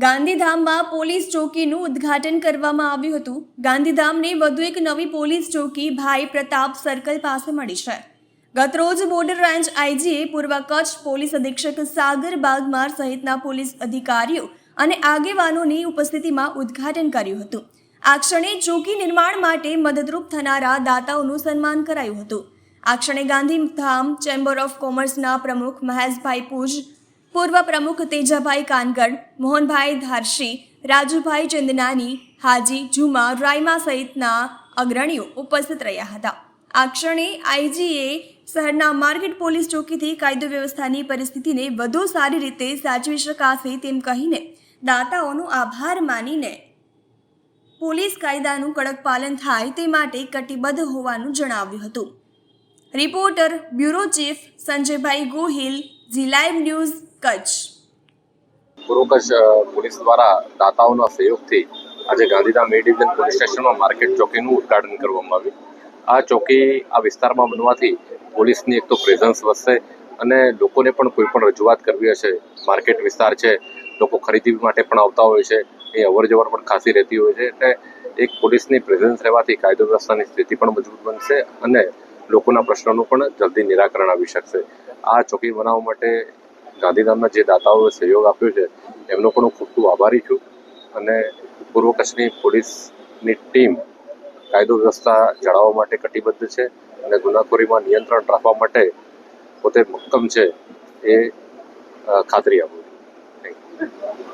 ગાંધીધામમાં પોલીસ ચોકીનું ઉદ્ઘાટન કરવામાં આવ્યું હતું। ગાંધીધામને વધુ એક નવી પોલીસ ચોકી ભાઈ પ્રતાપ સર્કલ પાસે મળી છે। ગતરોજ બોર્ડર રેન્જ આઈજીએ પૂર્વ કચ્છ પોલીસ અધિક્ષક સાગર બાગમાર સહિતના પોલીસ અધિકારીઓ અને આગેવાનોની ઉપસ્થિતિમાં ઉદ્ઘાટન કર્યું હતું। આ ક્ષણે ચોકી નિર્માણ માટે મદદરૂપ થનારા દાતાઓનું સન્માન કરાયું હતું। આ ક્ષણે ગાંધીધામ ચેમ્બર ઓફ કોમર્સના પ્રમુખ મહેશભાઈ પૂજ, પૂર્વ પ્રમુખ તેજાભાઈ કાનગડ, મોહનભાઈ ધારશી, રાજુભાઈ ચંદનાની, હાજી જુમા રાયમા સહિતના અગ્રણીઓ ઉપસ્થિત રહ્યા હતા। આ ક્ષણે આઈજીએ શહેરના માર્કેટ પોલીસ ચોકીથી કાયદો વ્યવસ્થાની પરિસ્થિતિને વધુ સારી રીતે સાચવી શકાશે તેમ કહીને દાતાઓનો આભાર માનીને પોલીસ કાયદાનું કડક પાલન થાય તે માટે કટિબદ્ધ હોવાનું જણાવ્યું હતું। રિપોર્ટર બ્યુરો ચીફ સંજયભાઈ ગોહિલ, ઝી લાઈવ ન્યૂઝ, કચ્છ। પૂર્વ કચ્છ પોલીસ દ્વારા દાતાઓના સહયોગથી આજે ગાંધીધામ એ ડિવિઝન પોલીસ સ્ટેશનમાં માર્કેટ ચોકીનું ઉદ્ઘાટન કરવામાં આવ્યું। આ ચોકી આ વિસ્તારમાં બનવાથી પોલીસની એક તો પ્રેઝન્સ વધશે અને લોકોને પણ કોઈ પણ રજૂઆત કરવી હશે, માર્કેટ વિસ્તાર છે, લોકો ખરીદી માટે પણ આવતા હોય છે, એ અવર જવર પણ ખાસી રહેતી હોય છે, એટલે એક પોલીસની પ્રેઝન્સ રહેવાથી કાયદો વ્યવસ્થાની સ્થિતિ પણ મજબૂત બનશે અને લોકોના પ્રશ્નોનું પણ જલ્દી નિરાકરણ આવી શકશે। આ ચોકી બનાવવા માટે ગાંધીધામના જે દાતાઓએ સહયોગ આપ્યો છે એમનો પણ હું ખૂબ ખૂબ આભારી છું અને પૂર્વ કચ્છની પોલીસની ટીમ કાયદો વ્યવસ્થા જાળવવા માટે કટિબદ્ધ છે અને ગુનાખોરીમાં નિયંત્રણ રાખવા માટે પોતે મક્કમ છે એ ખાતરી આપું છું।